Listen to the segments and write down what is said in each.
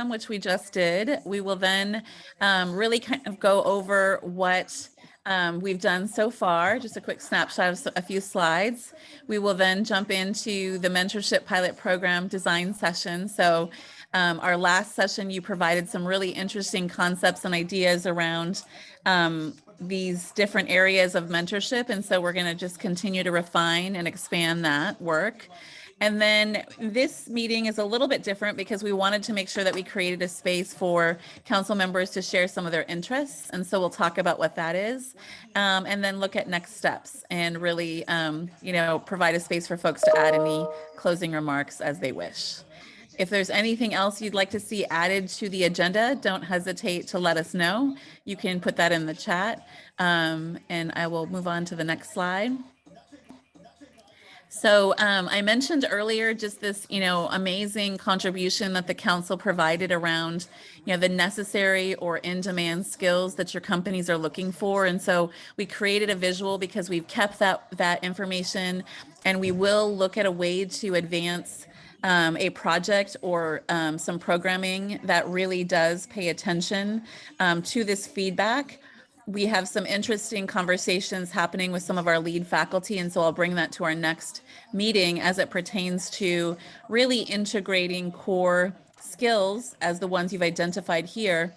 which we just did. We will then really kind of go over what we've done so far, just a quick snapshot of a few slides. We will then jump into the mentorship pilot program design session. So our last session, you provided some really interesting concepts and ideas around these different areas of mentorship. And so we're going to just continue to refine and expand that work. And then this meeting is a little bit different because we wanted to make sure that we created a space for council members to share some of their interests. And so we'll talk about what that is, and then look at next steps and really, provide a space for folks to add any closing remarks as they wish. If there's anything else you'd like to see added to the agenda, don't hesitate to let us know. You can put that in the chat, and I will move on to the next slide. So I mentioned earlier just this, amazing contribution that the council provided around, the necessary or in-demand skills that your companies are looking for. And so we created a visual because we've kept that information, and we will look at a way to advance a project or some programming that really does pay attention to this feedback. We have some interesting conversations happening with some of our lead faculty, and so I'll bring that to our next meeting as it pertains to really integrating core skills as the ones you've identified here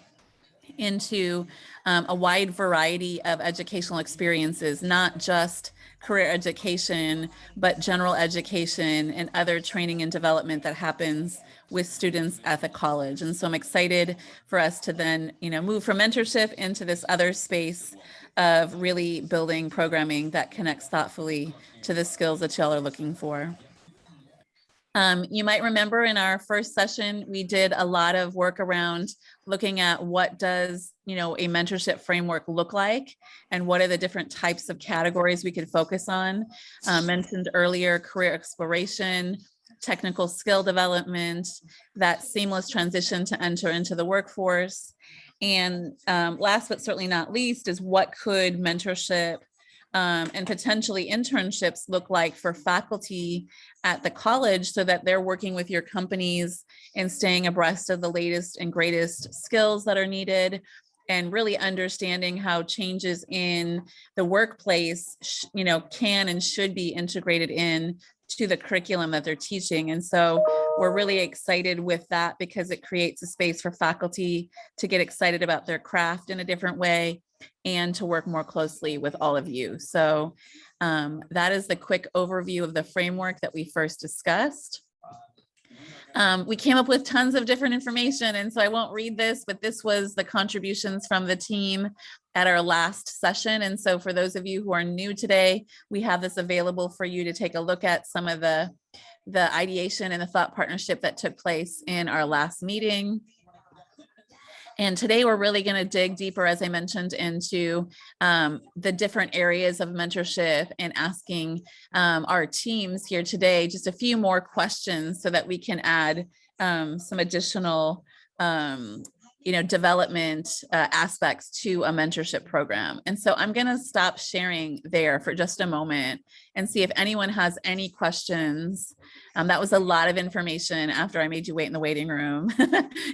into a wide variety of educational experiences, not just career education, but general education and other training and development that happens with students at the college. And so I'm excited for us to then, move from mentorship into this other space of really building programming that connects thoughtfully to the skills that y'all are looking for. You might remember in our first session, we did a lot of work around looking at what does, a mentorship framework look like, and what are the different types of categories we could focus on. Mentioned earlier, career exploration, technical skill development, that seamless transition to enter into the workforce. And last but certainly not least is what could mentorship and potentially internships look like for faculty at the college, so that they're working with your companies and staying abreast of the latest and greatest skills that are needed, and really understanding how changes in the workplace, can and should be integrated in to the curriculum that they're teaching. And so we're really excited with that because it creates a space for faculty to get excited about their craft in a different way and to work more closely with all of you. So that is the quick overview of the framework that we first discussed. We came up with tons of different information, and so I won't read this, but this was the contributions from the team at our last session. And so for those of you who are new today, we have this available for you to take a look at some of the ideation and the thought partnership that took place in our last meeting. And today we're really going to dig deeper, as I mentioned, into the different areas of mentorship and asking our teams here today just a few more questions so that we can add some additional development aspects to a mentorship program. And so I'm going to stop sharing there for just a moment and see if anyone has any questions. That was a lot of information after I made you wait in the waiting room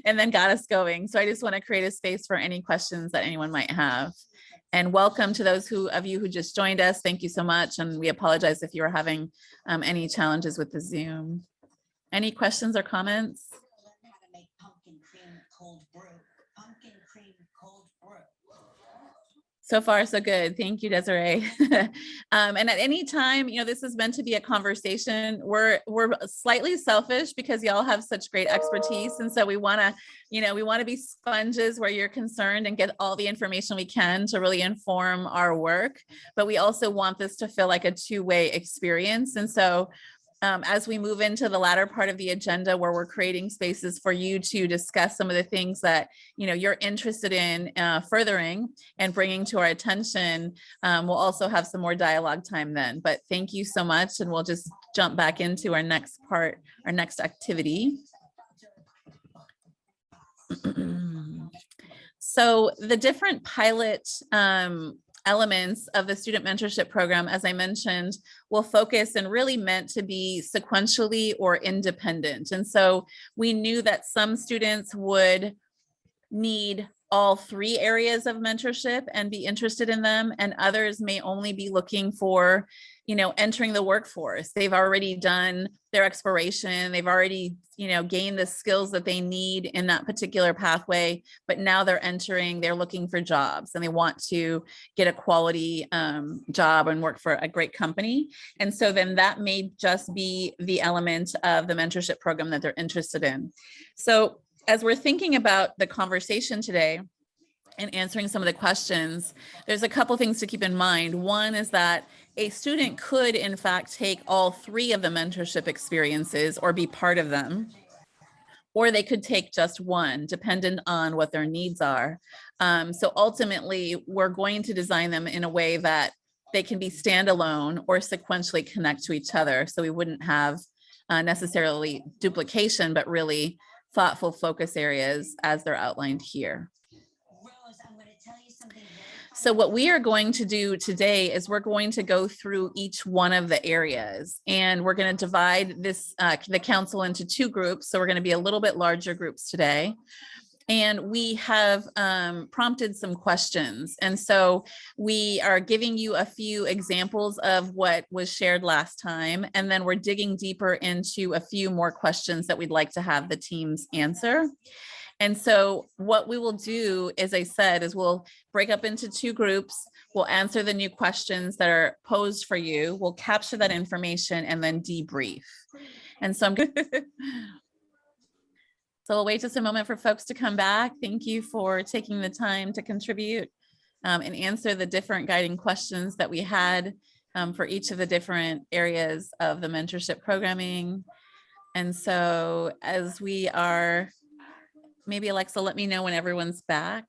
and then got us going. So I just want to create a space for any questions that anyone might have. And welcome to those of you who just joined us. Thank you so much. And we apologize if you are having any challenges with the Zoom. Any questions or comments? So far, so good. Thank you, Desiree. And at any time, this is meant to be a conversation. We're slightly selfish because y'all have such great expertise. And so we want to be sponges where you're concerned and get all the information we can to really inform our work. But we also want this to feel like a two-way experience. And so as we move into the latter part of the agenda, where we're creating spaces for you to discuss some of the things that you're interested in furthering and bringing to our attention, we'll also have some more dialogue time then. But thank you so much, and we'll just jump back into our next part, our next activity. So the different pilot elements of the student mentorship program, as I mentioned, will focus and really meant to be sequentially or independent. And so we knew that some students would need all three areas of mentorship and be interested in them, and others may only be looking for, entering the workforce. They've already done their exploration, they've already, gained the skills that they need in that particular pathway, but now they're looking for jobs and they want to get a quality job and work for a great company. And so then that may just be the element of the mentorship program that they're interested in. So as we're thinking about the conversation today and answering some of the questions, there's a couple things to keep in mind. One is that a student could, in fact, take all three of the mentorship experiences or be part of them, or they could take just one, dependent on what their needs are. So ultimately, we're going to design them in a way that they can be standalone or sequentially connect to each other. So we wouldn't have necessarily duplication, but really thoughtful focus areas as they're outlined here. So what we are going to do today is we're going to go through each one of the areas, and we're going to divide this the council into two groups. So we're going to be a little bit larger groups today. And we have prompted some questions. And so we are giving you a few examples of what was shared last time. And then we're digging deeper into a few more questions that we'd like to have the teams answer. And so what we will do, as I said, is we'll break up into two groups. We'll answer the new questions that are posed for you. We'll capture that information and then debrief. And so I'm going to... So we'll wait just a moment for folks to come back. Thank you for taking the time to contribute and answer the different guiding questions that we had for each of the different areas of the mentorship programming. And so as we are, maybe Alexa, let me know when everyone's back.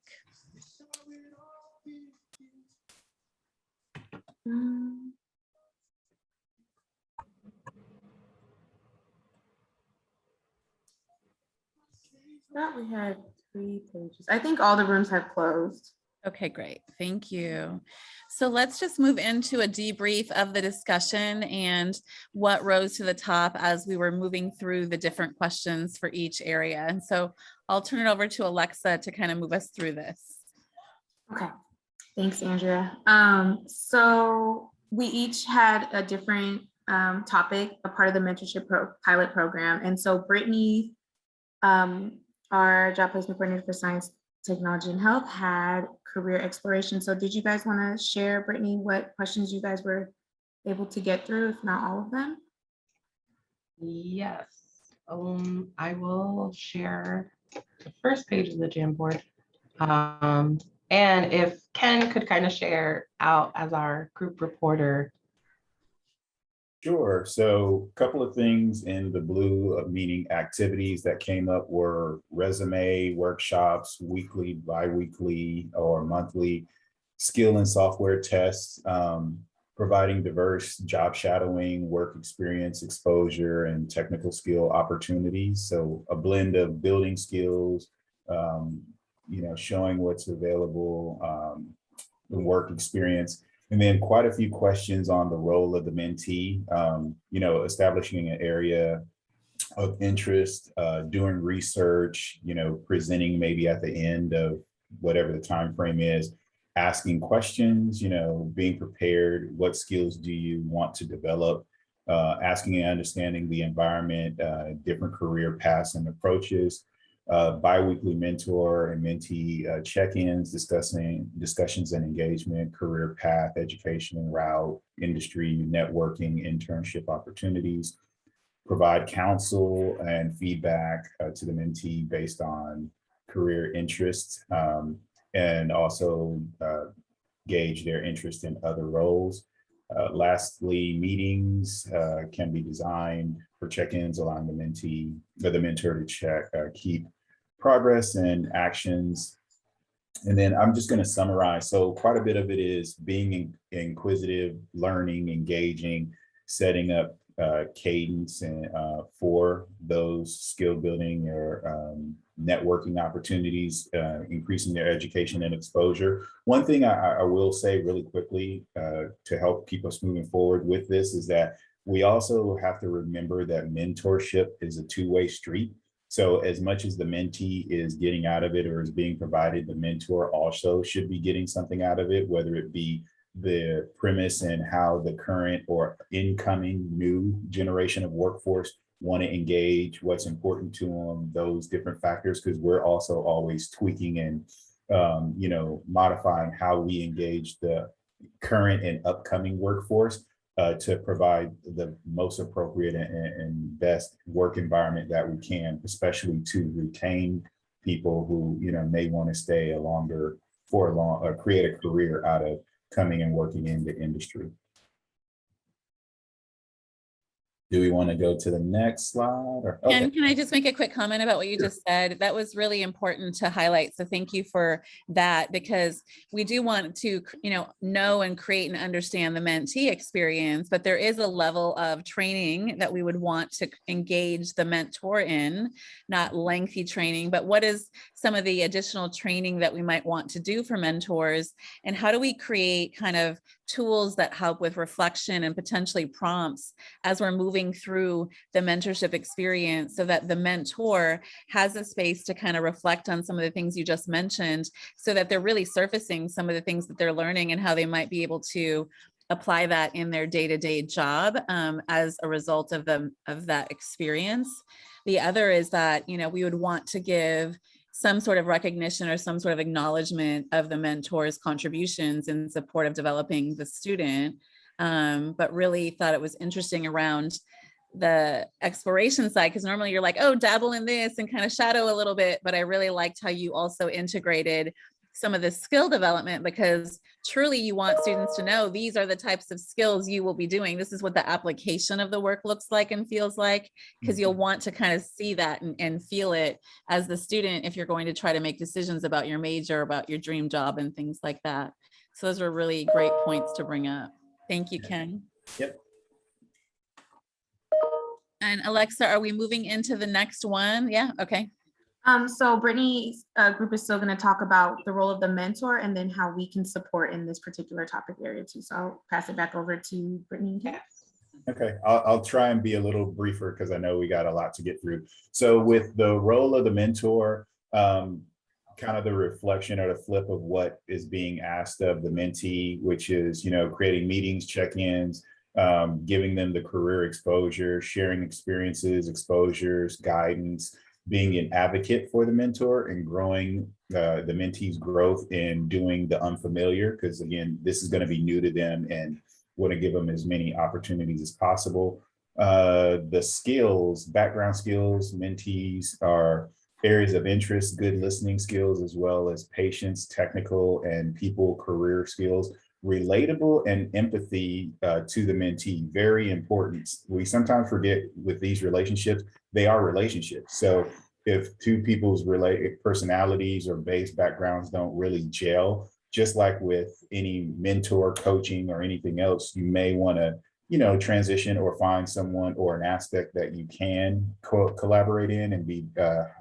Thought we had 3 pages. I think all the rooms have closed. Okay, great. Thank you. So let's just move into a debrief of the discussion and what rose to the top as we were moving through the different questions for each area. And so I'll turn it over to Alexa to kind of move us through this. Okay, thanks, Andrea. So we each had a different topic, a part of the mentorship pilot program. And so Brittany, our job placement coordinator for science, technology, and health, had career exploration. So did you guys want to share, Brittany, what questions you guys were able to get through, if not all of them? Yes, I will share the first page of the Jamboard. And if Ken could kind of share out as our group reporter. Sure. So a couple of things in the blue, meaning activities that came up were resume workshops, weekly, bi-weekly, or monthly skill and software tests, providing diverse job shadowing, work experience, exposure, and technical skill opportunities. So a blend of building skills, showing what's available, the work experience. And then quite a few questions on the role of the mentee, establishing an area of interest, doing research, presenting maybe at the end of whatever the time frame is, asking questions, being prepared, what skills do you want to develop, asking and understanding the environment, different career paths and approaches, bi-weekly mentor and mentee check-ins, discussions and engagement, career path, education and route, industry, networking, internship opportunities, provide counsel and feedback to the mentee based on career interests, and also gauge their interest in other roles. Lastly, meetings can be designed for check-ins, allowing the mentee or the mentor to keep progress and actions. And then I'm just going to summarize. So quite a bit of it is being inquisitive, learning, engaging, setting up cadence and for those skill building or networking opportunities, increasing their education and exposure. One thing I will say really quickly to help keep us moving forward with this is that we also have to remember that mentorship is a two-way street. So as much as the mentee is getting out of it or is being provided, the mentor also should be getting something out of it, whether it be the premise and how the current or incoming new generation of workforce want to engage, what's important to them, those different factors, because we're also always tweaking and modifying how we engage the current and upcoming workforce to provide the most appropriate and best work environment that we can, especially to retain people who may want to stay longer for a long or create a career out of coming and working in the industry. Do we want to go to the next slide? Or, okay. And can I just make a quick comment about what you just said? That was really important to highlight. So thank you for that, because we do want to, know and create and understand the mentee experience, but there is a level of training that we would want to engage the mentor in, not lengthy training, but what is some of the additional training that we might want to do for mentors, and how do we create kind of tools that help with reflection and potentially prompts as we're moving through the mentorship experience, so that the mentor has a space to kind of reflect on some of the things you just mentioned, so that they're really surfacing some of the things that they're learning and how they might be able to apply that in their day-to-day job as a result of that experience. The other is that, we would want to give some sort of recognition or some sort of acknowledgement of the mentor's contributions in support of developing the student. But really thought it was interesting around the exploration side, because normally you're like, oh, dabble in this and kind of shadow a little bit. But I really liked how you also integrated some of the skill development, because truly you want students to know these are the types of skills you will be doing. This is what the application of the work looks like and feels like, because you'll want to kind of see that and feel it as the student if you're going to try to make decisions about your major, about your dream job and things like that. So those were really great points to bring up. Thank you, Ken. Yep. And Alexa, are we moving into the next one? Yeah, okay. So Brittany's group is still going to talk about the role of the mentor and then how we can support in this particular topic area too. So I'll pass it back over to Brittany and Ken. Okay, I'll try and be a little briefer because I know we got a lot to get through. So with the role of the mentor, kind of the reflection or the flip of what is being asked of the mentee, which is, creating meetings, check-ins, giving them the career exposure, sharing experiences, exposures, guidance, being an advocate for the mentor and growing the mentee's growth in doing the unfamiliar, because again, this is going to be new to them and want to give them as many opportunities as possible. The skills, background skills, mentees are areas of interest, good listening skills, as well as patience, technical and people career skills, relatable and empathy to the mentee, very important. We sometimes forget with these relationships, they are relationships. So if two people's related personalities or base backgrounds don't really gel, just like with any mentor coaching or anything else, you may want to, transition or find someone or an aspect that you can collaborate in and be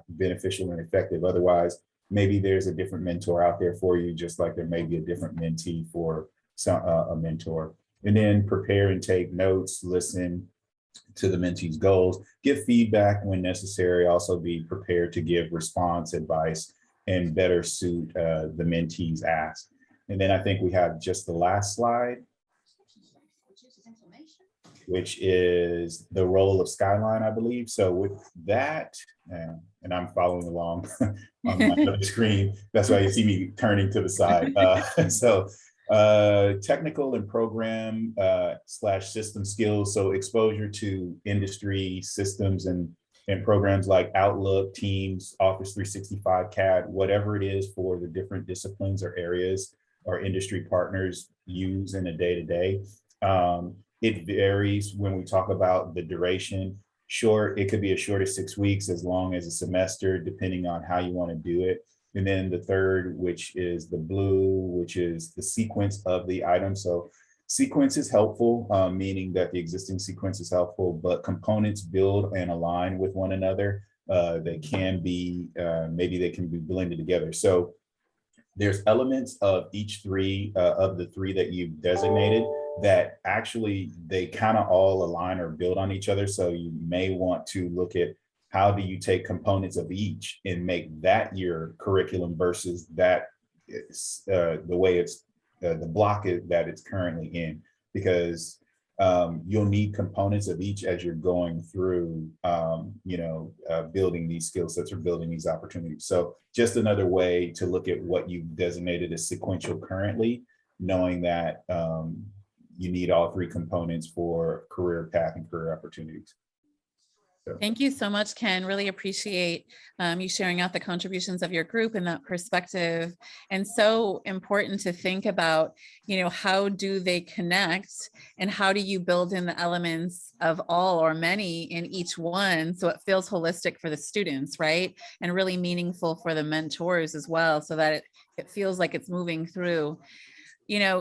beneficial and effective. Otherwise, maybe there's a different mentor out there for you, just like there may be a different mentee for a mentor. And then prepare and take notes, listen to the mentee's goals, give feedback when necessary, also be prepared to give response, advice, and better suit the mentee's ask. And then I think we have just the last slide, which is the role of Skyline, I believe. So with that, and I'm following along on my other screen, that's why you see me turning to the side. Technical and program / system skills. So exposure to industry systems and programs like Outlook, Teams, Office 365, CAD, whatever it is for the different disciplines or areas our industry partners use in a day-to-day. It varies when we talk about the duration. Short, it could be as short as 6 weeks, as long as a semester, depending on how you want to do it. And then the third, which is the blue, which is the sequence of the item. So Sequence is helpful, meaning that the existing sequence is helpful, but components build and align with one another. They can be, maybe they can be blended together. So there's elements of each three of the three that you've designated that actually they kind of all align or build on each other. So you may want to look at how do you take components of each and make that your curriculum versus that the way it's the block that it's currently in, because you'll need components of each as you're going through, building these skill sets or building these opportunities. So just another way to look at what you've designated as sequential currently, knowing that you need all three components for career path and career opportunities. So. Thank you so much, Ken. Really appreciate you sharing out the contributions of your group and that perspective. And so important to think about, how do they connect and how do you build in the elements of all or many in each one so it feels holistic for the students, right? And really meaningful for the mentors as well, so that it feels like it's moving through.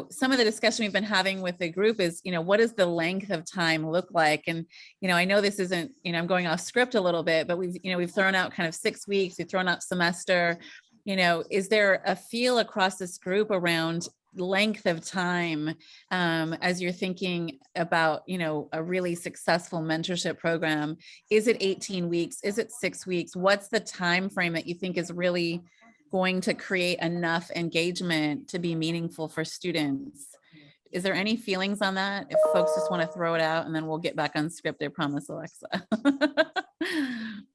Some of the discussion we've been having with the group is, what does the length of time look like? And, I know this isn't, I'm going off script a little bit, but we've thrown out kind of 6 weeks, we've thrown out semester. Is there a feel across this group around length of time as you're thinking about, a really successful mentorship program? Is it 18 weeks? Is it 6 weeks? What's the time frame that you think is really going to create enough engagement to be meaningful for students? Is there any feelings on that? If folks just want to throw it out, and then we'll get back on script, I promise, Alexa.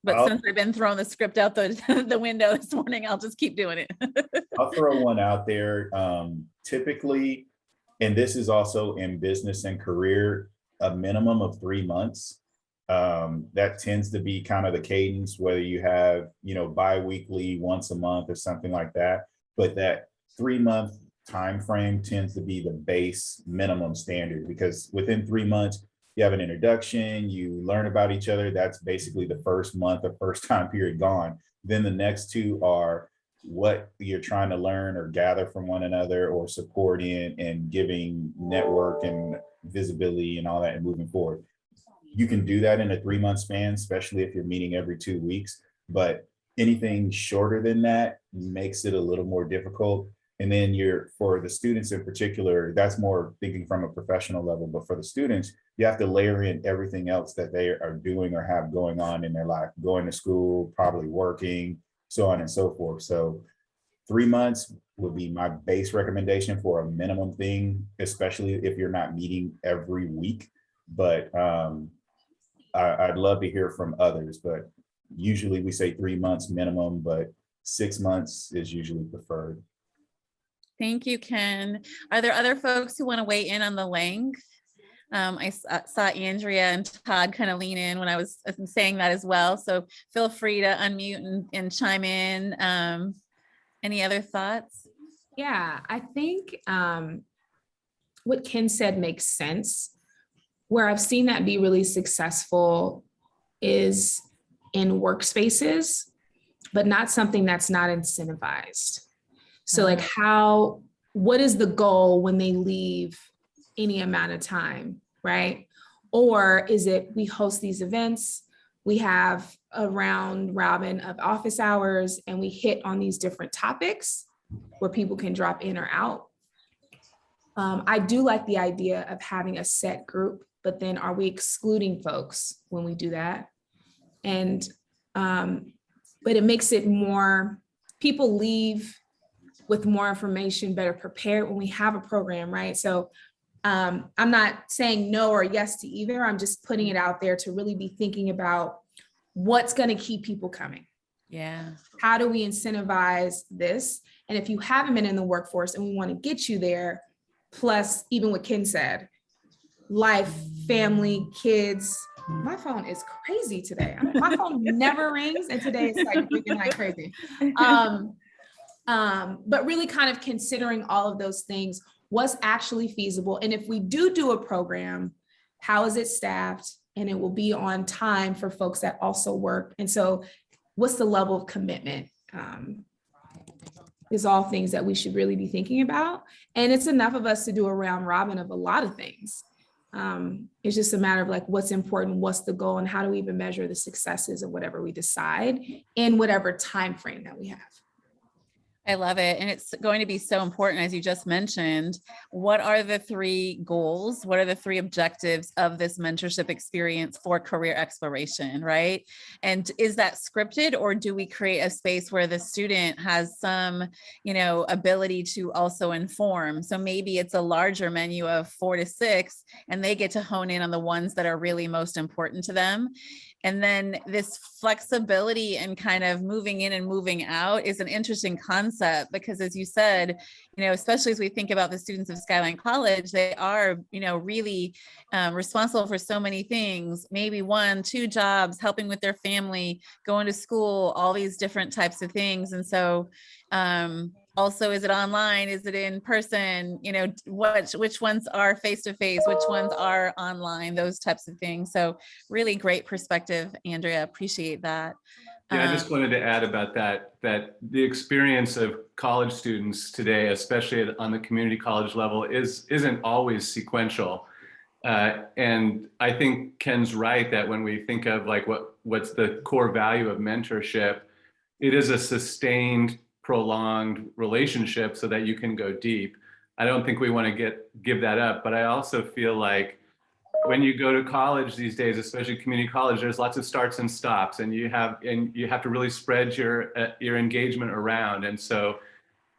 But since I've been throwing the script out the window this morning, I'll just keep doing it. I'll throw one out there. Typically, and this is also in business and career, a minimum of 3 months. That tends to be kind of the cadence, whether you have, bi-weekly, once a month or something like that. But that 3-month time frame tends to be the base minimum standard, because within 3 months, you have an introduction, you learn about each other. That's basically the first month or first time period gone. Then the next 2 are what you're trying to learn or gather from one another or support in and giving network and visibility and all that and moving forward. You can do that in a 3-month span, especially if you're meeting every 2 weeks, but anything shorter than that makes it a little more difficult. And then for the students in particular, that's more thinking from a professional level, but for the students, you have to layer in everything else that they are doing or have going on in their life, going to school, probably working, so on and so forth. So 3 months would be my base recommendation for a minimum thing, especially if you're not meeting every week. But I'd love to hear from others, but usually we say 3 months minimum, but 6 months is usually preferred. Thank you, Ken. Are there other folks who want to weigh in on the length? I saw Andrea and Todd kind of lean in when I was saying that as well. So feel free to unmute and chime in. Any other thoughts? Yeah, I think what Ken said makes sense. Where I've seen that be really successful is in workspaces, but not something that's not incentivized. So like what is the goal when they leave any amount of time, right? Or is it we host these events, we have a round robin of office hours, and we hit on these different topics where people can drop in or out. I do like the idea of having a set group, but then are we excluding folks when we do that? And, but it makes it more, people leave with more information, better prepared when we have a program, right? So I'm not saying no or yes to either. I'm just putting it out there to really be thinking about what's going to keep people coming. Yeah. How do we incentivize this? And if you haven't been in the workforce and we want to get you there, plus even what Ken said, life, family, kids. My phone is crazy today. My phone never rings, and today it's like ringing like crazy. But really kind of considering all of those things, what's actually feasible. And if we do a program, how is it staffed? And it will be on time for folks that also work. And so what's the level of commitment? is all things that we should really be thinking about. And it's enough of us to do a round robin of a lot of things. It's just a matter of like, what's important, what's the goal, and how do we even measure the successes of whatever we decide in whatever time frame that we have. I love it. And it's going to be so important, as you just mentioned. What are the 3 goals? What are the 3 objectives of this mentorship experience for career exploration, right? And is that scripted, or do we create a space where the student has some, ability to also inform? So maybe it's a larger menu of 4 to 6, and they get to hone in on the ones that are really most important to them. And then this flexibility and kind of moving in and moving out is an interesting concept, because as you said, especially as we think about the students of Skyline College, they are, really responsible for so many things, maybe 1, 2 jobs, helping with their family, going to school, all these different types of things. And so also, is it online? Is it in person? Which ones are face-to-face? Which ones are online? Those types of things. So really great perspective, Andrea. Appreciate that. Yeah, I just wanted to add about that the experience of college students today, especially on the community college level, isn't always sequential. And I think Ken's right that when we think of like what's the core value of mentorship, it is a sustained, prolonged relationship so that you can go deep. I don't think we want to give that up, but I also feel like when you go to college these days, especially community college, there's lots of starts and stops, and you have to really spread your engagement around. And so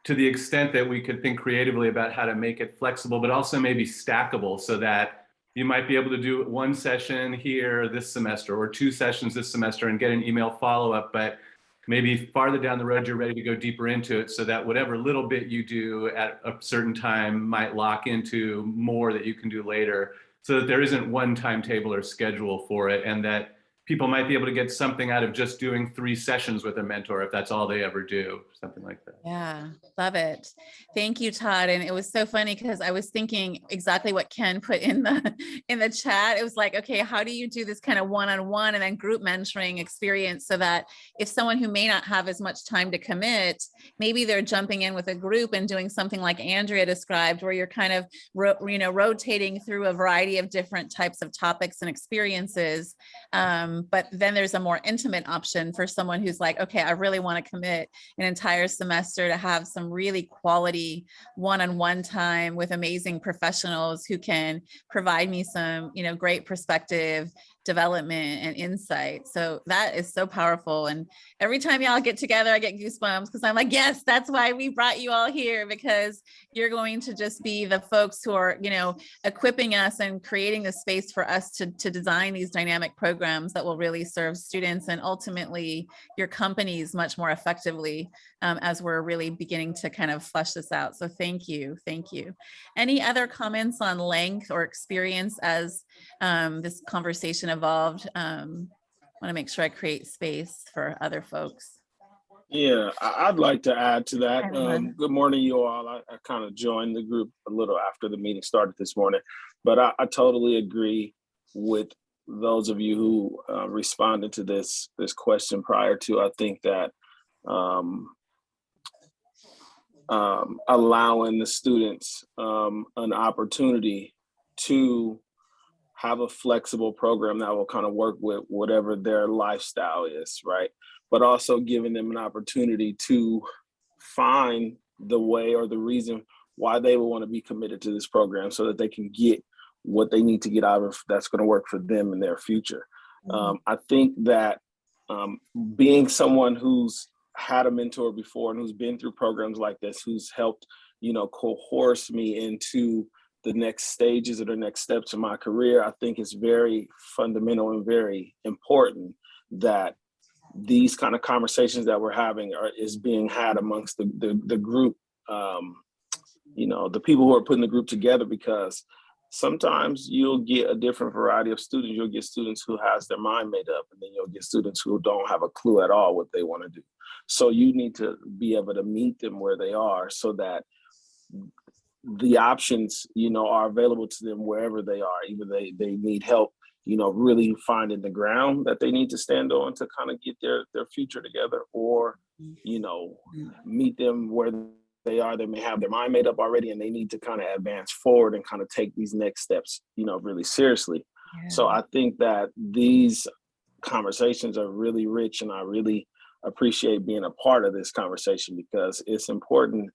to the extent that we could think creatively about how to make it flexible, but also maybe stackable, so that you might be able to do 1 session here this semester or 2 sessions this semester and get an email follow-up, but maybe farther down the road, you're ready to go deeper into it, so that whatever little bit you do at a certain time might lock into more that you can do later, so that there isn't one timetable or schedule for it, and that people might be able to get something out of just doing 3 sessions with a mentor if that's all they ever do, something like that. Yeah, love it. Thank you, Todd. And it was so funny because I was thinking exactly what Ken put in the chat. It was like, okay, how do you do this kind of one-on-one and then group mentoring experience, so that if someone who may not have as much time to commit, maybe they're jumping in with a group and doing something like Andrea described, where you're kind of rotating through a variety of different types of topics and experiences. But then there's a more intimate option for someone who's like, okay, I really want to commit an entire semester to have some really quality one-on-one time with amazing professionals who can provide me some, great perspective, development, and insight. So that is so powerful. And every time y'all get together, I get goosebumps, because I'm like, yes, that's why we brought you all here, because you're going to just be the folks who are, equipping us and creating the space for us to design these dynamic programs that will really serve students and ultimately your companies much more effectively, as we're really beginning to kind of flesh this out. So thank you. Thank you. Any other comments on length or experience as this conversation evolved? Want to make sure I create space for other folks. Yeah, I'd like to add to that. Everyone. Good morning, you all. I kind of joined the group a little after the meeting started this morning, but I totally agree with those of you who responded to this question prior to. I think that allowing the students an opportunity to have a flexible program that will kind of work with whatever their lifestyle is, right? But also giving them an opportunity to find the way or the reason why they will want to be committed to this program, so that they can get what they need to get out of that's going to work for them in their future. I think that being someone who's had a mentor before and who's been through programs like this, who's helped, coerce me into the next stages or the next steps in my career, I think it's very fundamental and very important that these kind of conversations that we're having is being had amongst the group, the people who are putting the group together, because sometimes you'll get a different variety of students. You'll get students who has their mind made up, and then you'll get students who don't have a clue at all what they want to do. So you need to be able to meet them where they are, so that the options, are available to them wherever they are. Either they need help, really finding the ground that they need to stand on to kind of get their future together, or you know, meet them where they are. They may have their mind made up already, and they need to kind of advance forward and kind of take these next steps, you know, really seriously. So I think that these conversations are really rich, and I really appreciate being a part of this conversation because it's important.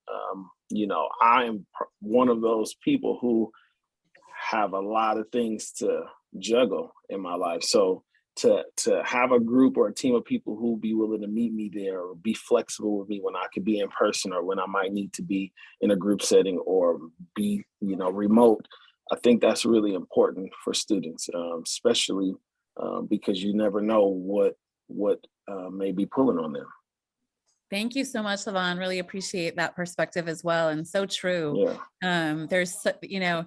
You know, I am one of those people who have a lot of things to juggle in my life. So to have a group or a team of people who be willing to meet me there or be flexible with me when I could be in person or when I might need to be in a group setting or be, you know, remote, I think that's really important for students, especially because you never know what may be pulling on them. Thank you so much, Lavon. Really appreciate that perspective as well. And so true. Yeah. You know,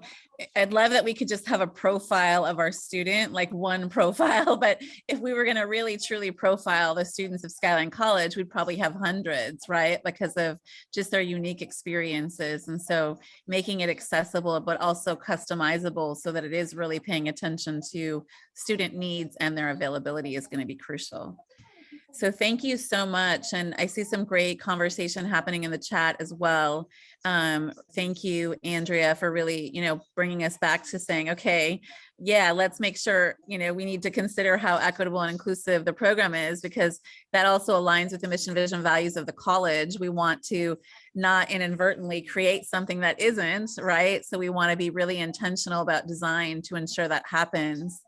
I'd love that we could just have a profile of our student, like one profile, but if we were going to really truly profile the students of Skyline College, we'd probably have hundreds, right? Because of just their unique experiences. And so making it accessible, but also customizable so that it is really paying attention to student needs and their availability is going to be crucial. So thank you so much. And I see some great conversation happening in the chat as well. Thank you, Andrea, for really, you know, bringing us back to saying, okay, yeah, let's make sure, you know, we need to consider how equitable and inclusive the program is, because that also aligns with the mission, vision, values of the college. We want to not inadvertently create something that isn't, right? So we want to be really intentional about design to ensure that happens.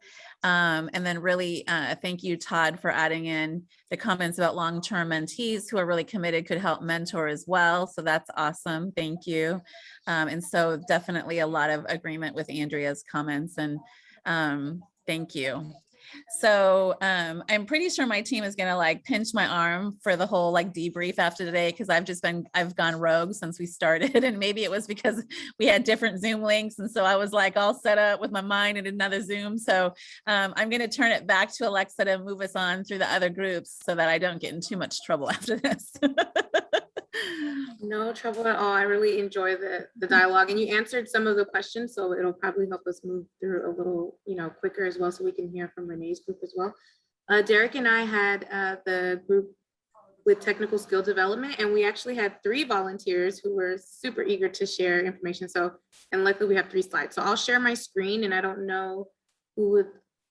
And then really thank you, Todd, for adding in the comments about long-term mentees who are really committed, could help mentor as well. So that's awesome. Thank you. And so definitely a lot of agreement with Andrea's comments, and thank you. So I'm pretty sure my team is going to like pinch my arm for the whole like debrief after today, because I've gone rogue since we started, and maybe it was because we had different Zoom links, and so I was like all set up with my mind in another Zoom. So I'm going to turn it back to Alexa to move us on through the other groups so that I don't get in too much trouble after this. No trouble at all. I really enjoy the dialogue, and you answered some of the questions, so it'll probably help us move through a little, you know, quicker as well, so we can hear from Renee's group as well. Derek and I had the group with technical skill development, and we actually had 3 volunteers who were super eager to share information. So, and luckily we have 3 slides. So I'll share my screen, and I don't know who would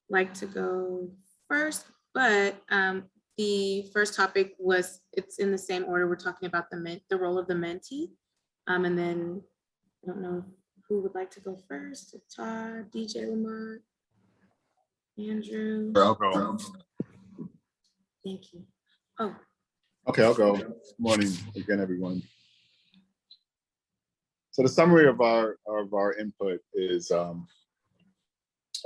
like to go first, but the first topic was, it's in the same order. We're talking about the role of the mentee. And then I don't know who would like to go first. Todd, DJ Lamont, Andrew. I'll go. Thank you. Oh. Okay, I'll go. Good morning again, everyone. So the summary of our input is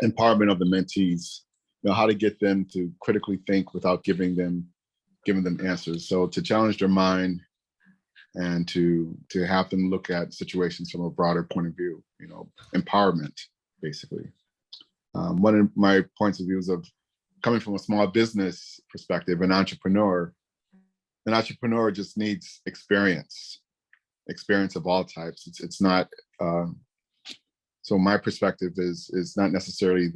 empowerment of the mentees. You know, how to get them to critically think without giving them answers. So to challenge their mind and to have them look at situations from a broader point of view, you know, empowerment, basically. One of my points of view is of coming from a small business perspective, an entrepreneur just needs experience of all types. It's not, so my perspective is not necessarily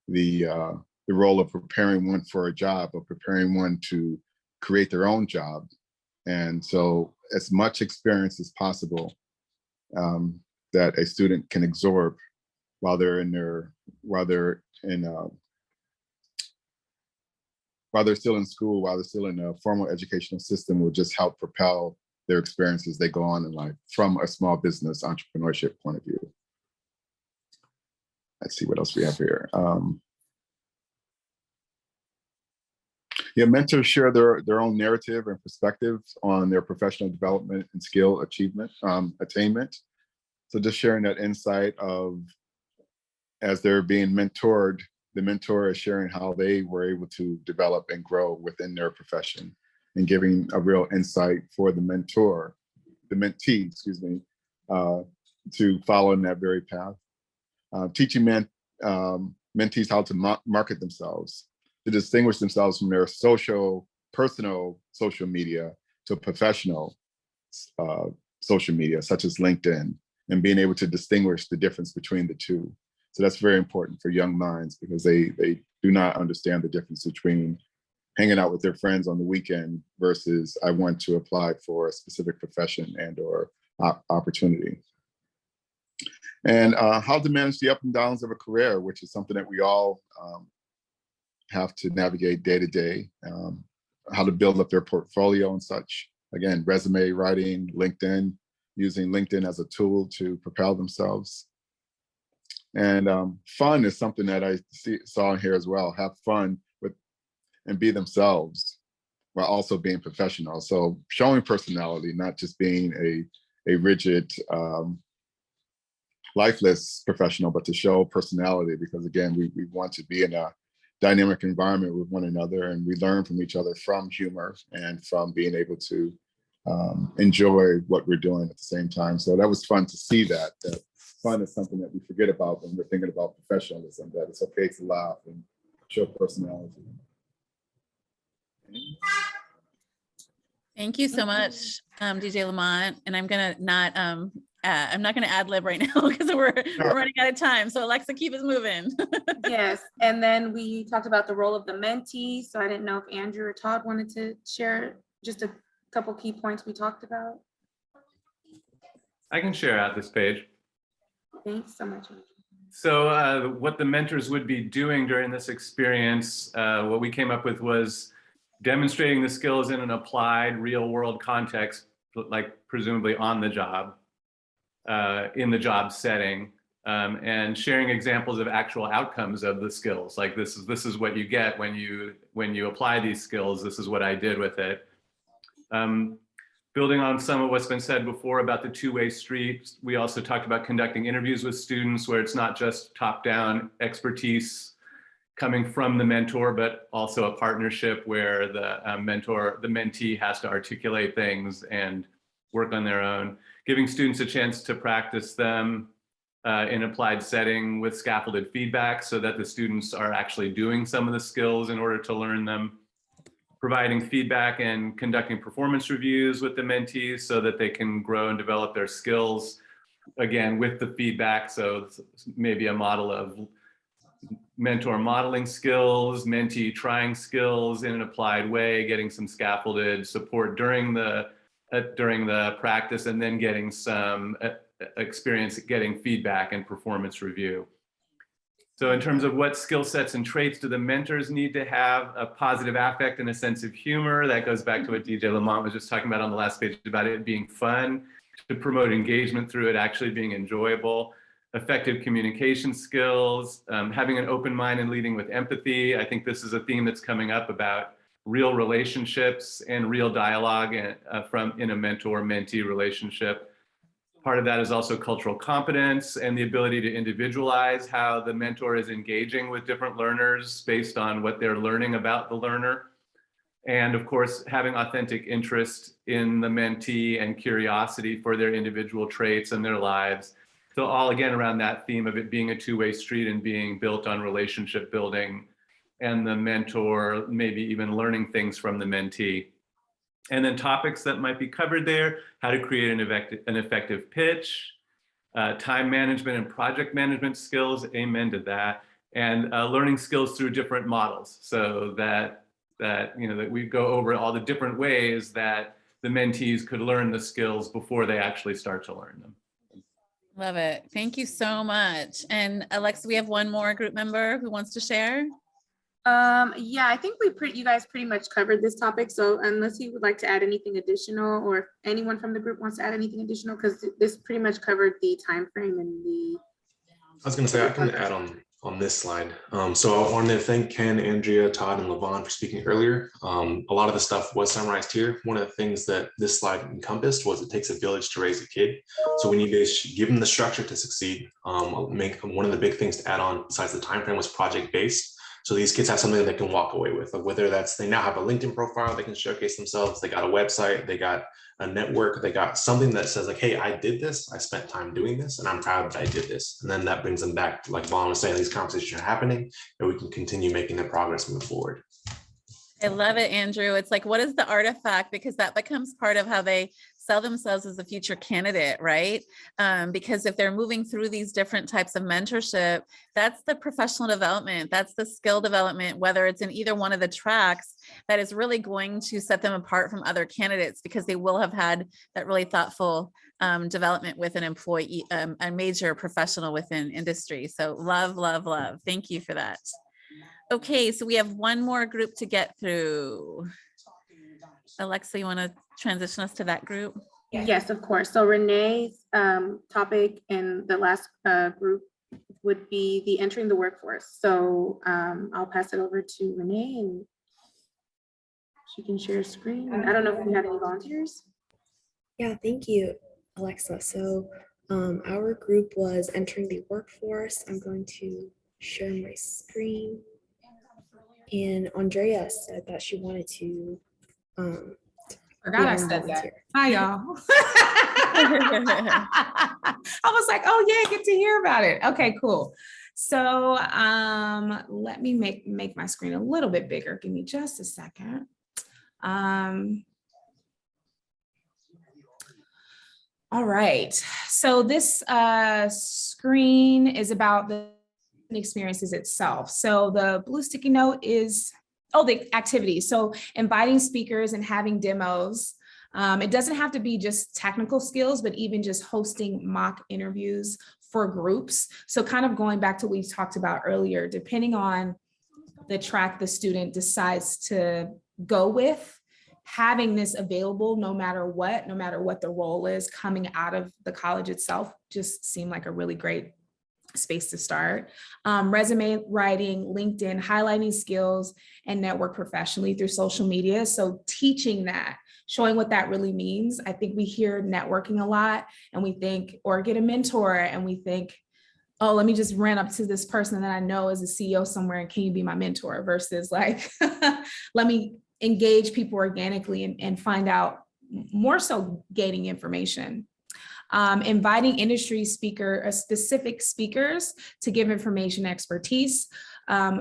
the role of preparing one for a job, or preparing one to create their own job. And so as much experience as possible that a student can absorb while they're still in school, while they're still in a formal educational system, will just help propel their experiences as they go on in life from a small business entrepreneurship point of view. Let's see what else we have here. Yeah, mentors share their own narrative and perspective on their professional development and skill attainment. So just sharing that insight of, as they're being mentored, the mentor is sharing how they were able to develop and grow within their profession, and giving a real insight for the mentee, to follow in that very path. Teaching mentees how to market themselves, to distinguish themselves from their personal social media to professional social media, such as LinkedIn, and being able to distinguish the difference between the two. So that's very important for young minds, because they do not understand the difference between hanging out with their friends on the weekend versus I want to apply for a specific profession and or opportunity. And how to manage the up and downs of a career, which is something that we all have to navigate day to day. How to build up their portfolio and such. Again, resume writing, LinkedIn, using LinkedIn as a tool to propel themselves. And fun is something that I saw in here as well. Have fun with and be themselves while also being professional. So showing personality, not just being a rigid, lifeless professional, but to show personality, because again, we want to be in a dynamic environment with one another, and we learn from each other from humor and from being able to enjoy what we're doing at the same time. So that was fun to see that fun is something that we forget about when we're thinking about professionalism, that it's okay to laugh and show personality. Thank you so much, DJ Lamont. And I'm not gonna ad lib right now because we're running out of time. So Alexa, keep us moving. Yes, and then we talked about the role of the mentee. So I didn't know if Andrew or Todd wanted to share just a couple key points we talked about. I can share out this page. Thanks so much, Andrew. So what the mentors would be doing during this experience, what we came up with was demonstrating the skills in an applied real world context, like presumably on the job, in the job setting, and sharing examples of actual outcomes of the skills. Like this is what you get when you apply these skills. This is what I did with it. Building on some of what's been said before about the two-way street, we also talked about conducting interviews with students where it's not just top-down expertise coming from the mentor, but also a partnership where the mentee has to articulate things and work on their own. Giving students a chance to practice them in applied setting with scaffolded feedback so that the students are actually doing some of the skills in order to learn them. Providing feedback and conducting performance reviews with the mentees so that they can grow and develop their skills, again, with the feedback. So maybe a model of mentor modeling skills, mentee trying skills in an applied way, getting some scaffolded support during the practice, and then getting some experience getting feedback and performance review. So in terms of what skill sets and traits do the mentors need to have? A positive affect and a sense of humor. That goes back to what DJ Lamont was just talking about on the last page about it being fun, to promote engagement through it actually being enjoyable. Effective communication skills, having an open mind and leading with empathy. I think this is a theme that's coming up about real relationships and real dialogue in a mentor-mentee relationship. Part of that is also cultural competence and the ability to individualize how the mentor is engaging with different learners based on what they're learning about the learner. And of course, having authentic interest in the mentee and curiosity for their individual traits and their lives. So all again around that theme of it being a two-way street and being built on relationship building, and the mentor maybe even learning things from the mentee. And then topics that might be covered there: how to create an effective pitch, time management and project management skills, amen to that, and learning skills through different models, so that we go over all the different ways that the mentees could learn the skills before they actually start to learn them. Love it. Thank you so much. And Alexa, we have one more group member who wants to share. Yeah, I think you guys pretty much covered this topic. So unless you would like to add anything additional, or if anyone from the group wants to add anything additional, because this pretty much covered the time frame and the. I was going to say I can add on this slide. So I wanted to thank Ken, Andrea, Todd, and Levon for speaking earlier. A lot of the stuff was summarized here. One of the things that this slide encompassed was it takes a village to raise a kid. So we need to give them the structure to succeed. One of the big things to add on besides the time frame was project-based. So these kids have something they can walk away with, whether that's they now have a LinkedIn profile, they can showcase themselves, they got a website, they got a network, they got something that says like, hey, I did this, I spent time doing this, and I'm proud that I did this. And then that brings them back to, like Vaughn was saying, these conversations are happening, and we can continue making the progress move forward. I love it, Andrew. It's like, what is the artifact? Because that becomes part of how they sell themselves as a future candidate, right? Because if they're moving through these different types of mentorship, that's the professional development, that's the skill development, whether it's in either one of the tracks, that is really going to set them apart from other candidates because they will have had that really thoughtful development with an employee, a major professional within industry. So love, love, love. Thank you for that. Okay, so we have one more group to get through. Alexa, you want to transition us to that group? Yes, of course. So Renee's topic in the last group would be the entering the workforce. So I'll pass it over to Renee and she can share screen. And I don't know if we had any volunteers. Yeah, thank you, Alexa. So our group was entering the workforce. I'm going to share my screen. And Andrea said that she wanted to. Forgot I said that. Hi, y'all. I was like, oh yeah, get to hear about it. Okay, cool. So let me make my screen a little bit bigger. Give me just a second. All right. So this screen is about the experiences itself. So the blue sticky note is, the activities. So inviting speakers and having demos. It doesn't have to be just technical skills, but even just hosting mock interviews for groups. So kind of going back to what we talked about earlier, depending on the track the student decides to go with, having this available no matter what the role is coming out of the college itself, just seemed like a really great space to start. Resume writing, LinkedIn, highlighting skills, and network professionally through social media. So teaching that, showing what that really means. I think we hear networking a lot and we think, or get a mentor and we think, oh, let me just run up to this person that I know is a CEO somewhere and can you be my mentor, versus like, let me engage people organically and find out, more so gaining information. Inviting industry specific speakers to give information expertise,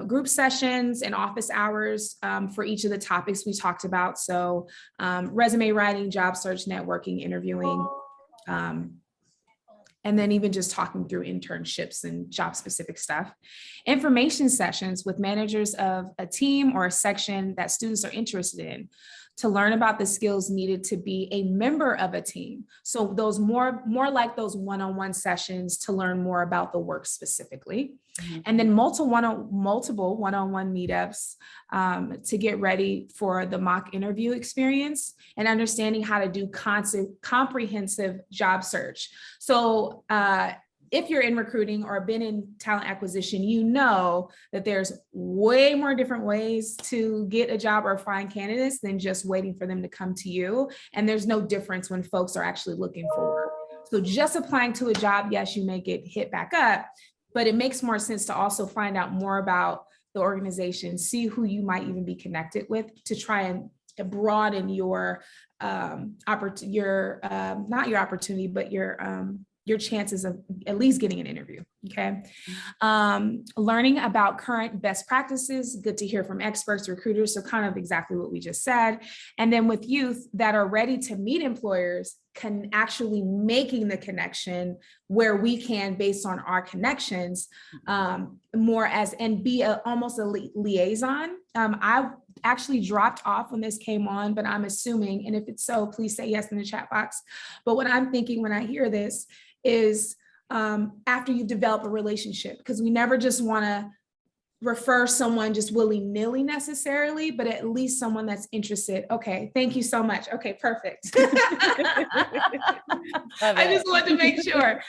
group sessions and office hours for each of the topics we talked about. So resume writing, job search, networking, interviewing, and then even just talking through internships and job specific stuff. Information sessions with managers of a team or a section that students are interested in, to learn about the skills needed to be a member of a team. So those more like those one-on-one sessions to learn more about the work specifically. Mm-hmm. And then multiple one-on-one meetups to get ready for the mock interview experience and understanding how to do comprehensive job search. So if you're in recruiting or been in talent acquisition, you know that there's way more different ways to get a job or find candidates than just waiting for them to come to you. And there's no difference when folks are actually looking for work. So just applying to a job, yes, you may get hit back up, but it makes more sense to also find out more about the organization, see who you might even be connected with to try and broaden your your chances of at least getting an interview, okay? Learning about current best practices, good to hear from experts, recruiters, so kind of exactly what we just said. And then with youth that are ready to meet employers, can actually making the connection where we can, based on our connections, more as, and be almost a liaison. I actually dropped off when this came on, but I'm assuming, and if it's so, please say yes in the chat box. But what I'm thinking when I hear this is after you develop a relationship, because we never just want to refer someone just willy-nilly necessarily, but at least someone that's interested. Okay, thank you so much. Okay, perfect. I just wanted to make sure.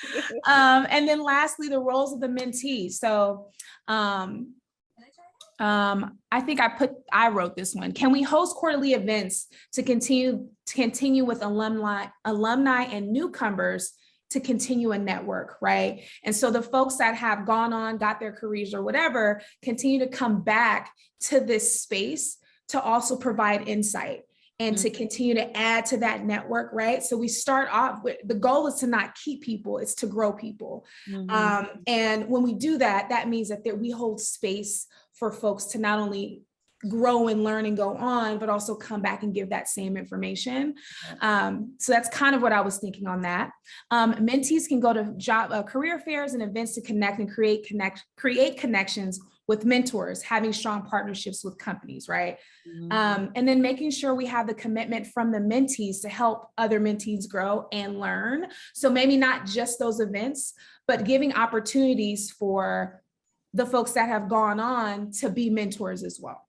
And then lastly, the roles of the mentee. So I think I wrote this one. Can we host quarterly events to continue with alumni and newcomers to continue a network, right? And so the folks that have gone on, got their careers or whatever, continue to come back to this space to also provide insight and to continue to add to that network, right? So we start off with, the goal is to not keep people, it's to grow people. And when we do that, that means that we hold space for folks to not only grow and learn and go on, but also come back and give that same information. So that's kind of what I was thinking on that. Mentees can go to career fairs and events to connect and create connections with mentors, having strong partnerships with companies, right? And then making sure we have the commitment from the mentees to help other mentees grow and learn. So maybe not just those events, but giving opportunities for the folks that have gone on to be mentors as well.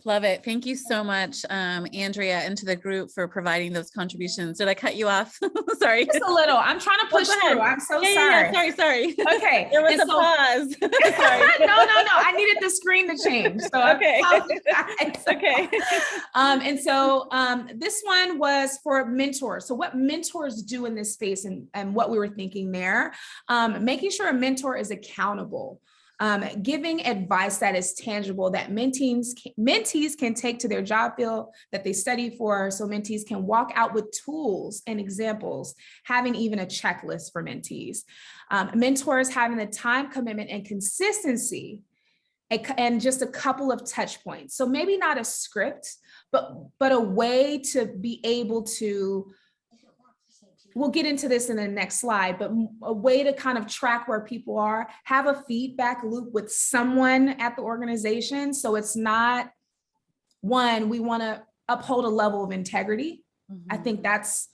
Love it. Thank you so much, Andrea, and to the group for providing those contributions. Did I cut you off? Sorry. Just a little. I'm trying to push through. I'm so sorry. Sorry. Okay. There was And a so- pause. Sorry. No. I needed the screen to change. So Okay. I apologize. Okay. And so this one was for mentors. So what mentors do in this space and what we were thinking there, making sure a mentor is accountable. Giving advice that is tangible that mentees can take to their job field that they study for, so mentees can walk out with tools and examples, having even a checklist for mentees. Mentors having the time commitment and consistency and just a couple of touch points. So maybe not a script, but a way to be able to, we'll get into this in the next slide, but a way to kind of track where people are, have a feedback loop with someone at the organization. So it's not one, we want to uphold a level of integrity. I think that's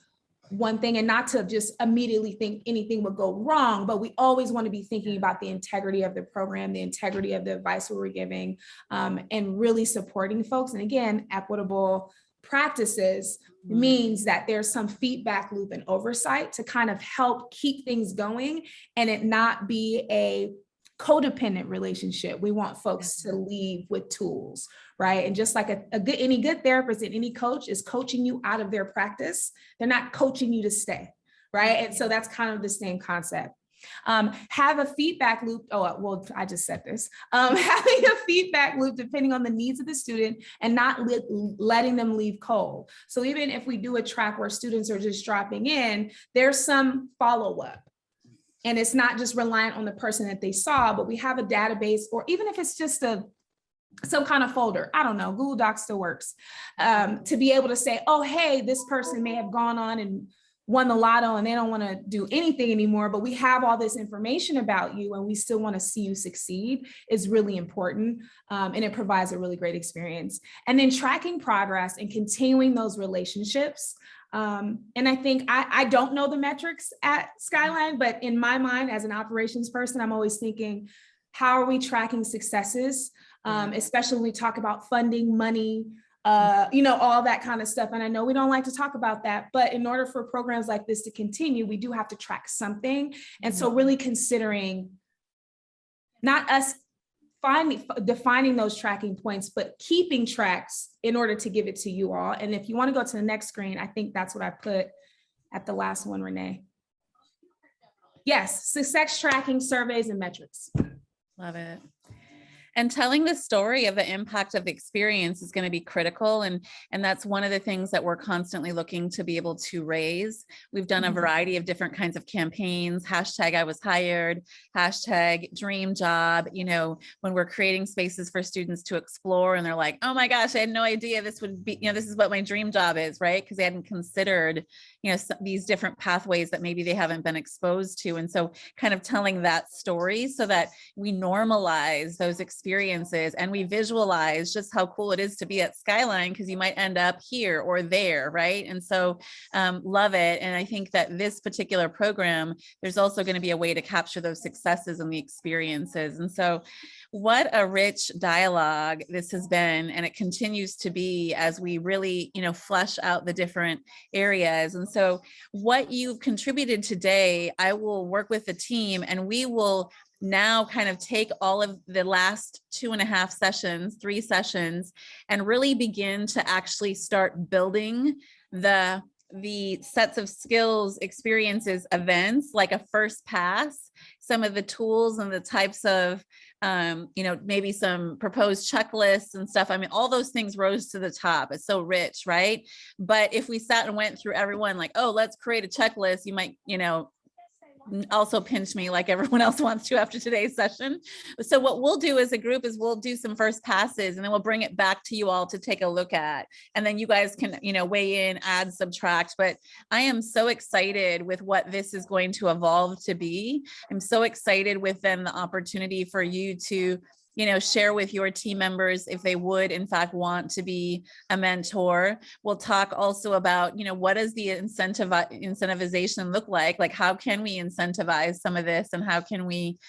one thing, and not to just immediately think anything would go wrong, but we always want to be thinking about the integrity of the program, the integrity of the advice we were giving, and really supporting folks. And again, equitable practices means that there's some feedback loop and oversight to kind of help keep things going and it not be a codependent relationship. We want folks to leave with tools, right? And just like any good therapist and any coach is coaching you out of their practice, they're not coaching you to stay, right? And so that's kind of the same concept. Have a feedback loop. Oh, well, I just said this. Having a feedback loop depending on the needs of the student and not letting them leave cold. So even if we do a track where students are just dropping in, there's some follow-up. And it's not just reliant on the person that they saw, but we have a database, or even if it's just some kind of folder, I don't know, Google Docs still works, to be able to say, oh, hey, this person may have gone on and won the lotto and they don't want to do anything anymore, but we have all this information about you and we still want to see you succeed is really important. And it provides a really great experience. And then tracking progress and continuing those relationships. And I think I don't know the metrics at Skyline, but in my mind, as an operations person, I'm always thinking, how are we tracking successes? Especially when we talk about funding, money, all that kind of stuff. And I know we don't like to talk about that, but in order for programs like this to continue, we do have to track something. And so really considering not us defining those tracking points, but keeping tracks in order to give it to you all. And if you want to go to the next screen, I think that's what I put at the last one, Renee. Yes, success tracking, surveys, and metrics. Love it. And telling the story of the impact of the experience is going to be critical. And that's one of the things that we're constantly looking to be able to raise. We've done a variety of different kinds of campaigns, hashtag I was hired, hashtag dream job, when we're creating spaces for students to explore and they're like, oh my gosh, I had no idea this would be, this is what my dream job is, right? Because they hadn't considered, these different pathways that maybe they haven't been exposed to. And so kind of telling that story so that we normalize those experiences and we visualize just how cool it is to be at Skyline, because you might end up here or there, right? And so love it. And I think that this particular program, there's also going to be a way to capture those successes and the experiences. And so what a rich dialogue this has been, and it continues to be as we really, flesh out the different areas. And so what you've contributed today, I will work with the team and we will now kind of take all of the last 2.5 sessions, 3 sessions, and really begin to actually start building the sets of skills, experiences, events, like a first pass, some of the tools and the types of, maybe some proposed checklists and stuff. I mean, all those things rose to the top. It's so rich, right? But if we sat and went through everyone like, oh, let's create a checklist, you might, also pinch me like everyone else wants to after today's session. So what we'll do as a group is we'll do some first passes and then we'll bring it back to you all to take a look at. And then you guys can, weigh in, add, subtract. But I am so excited with what this is going to evolve to be. I'm so excited with then the opportunity for you to share with your team members if they would in fact want to be a mentor. We'll talk also about, what does the incentivization look like? Like, how can we incentivize some of this and how can we,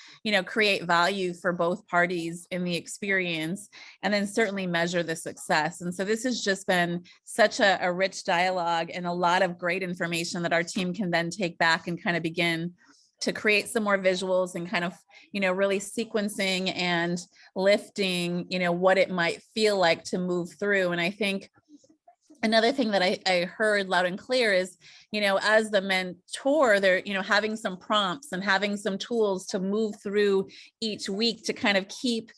create value for both parties in the experience, and then certainly measure the success. And so this has just been such a rich dialogue and a lot of great information that our team can then take back and kind of begin to create some more visuals and kind of, really sequencing and lifting, what it might feel like to move through. And I think another thing that I heard loud and clear is, as the mentor, they're, having some prompts and having some tools to move through each week to kind of keep,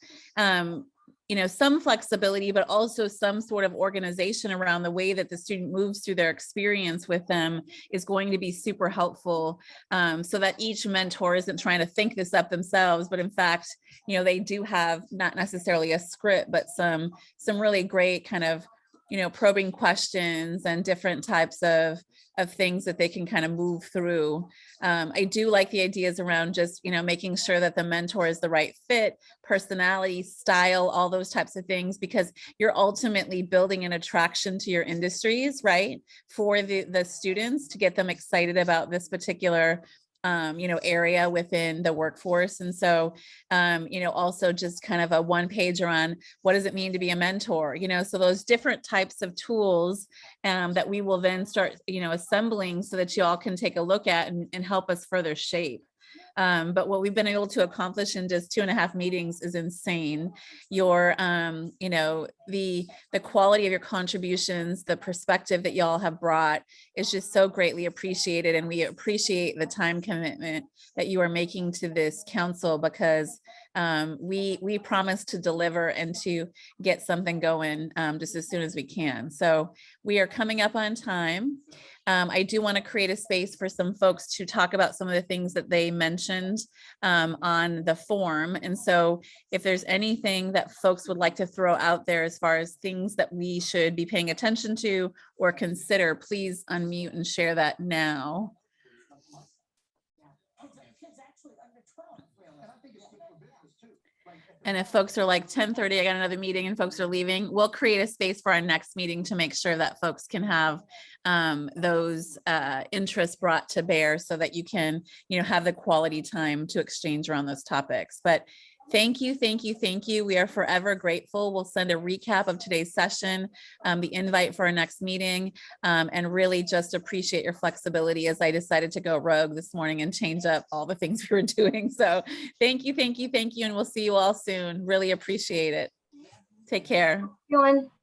some flexibility, but also some sort of organization around the way that the student moves through their experience with them is going to be super helpful, so that each mentor isn't trying to think this up themselves, but in fact, they do have not necessarily a script, but some really great kind of, probing questions and different types of things that they can kind of move through. I do like the ideas around just, making sure that the mentor is the right fit, personality, style, all those types of things, because you're ultimately building an attraction to your industries, right? For the students to get them excited about this particular area within the workforce. And so, also just kind of a one pager on what does it mean to be a mentor, so those different types of tools that we will then start, assembling so that you all can take a look at and help us further shape. But what we've been able to accomplish in just 2.5 meetings is insane. Your, the quality of your contributions, the perspective that y'all have brought is just so greatly appreciated. And we appreciate the time commitment that you are making to this council, because we promise to deliver and to get something going just as soon as we can. So we are coming up on time. I do want to create a space for some folks to talk about some of the things that they mentioned on the form. And so if there's anything that folks would like to throw out there as far as things that we should be paying attention to or consider, please unmute and share that now. And if folks are like 10:30, I got another meeting and folks are leaving, we'll create a space for our next meeting to make sure that folks can have those interests brought to bear so that you can, have the quality time to exchange around those topics. But thank you, thank you, thank you. We are forever grateful. We'll send a recap of today's session, the invite for our next meeting, and really just appreciate your flexibility as I decided to go rogue this morning and change up all the things we were doing. So thank you, thank you, thank you. And we'll see you all soon. Really appreciate it. Take care. Everyone.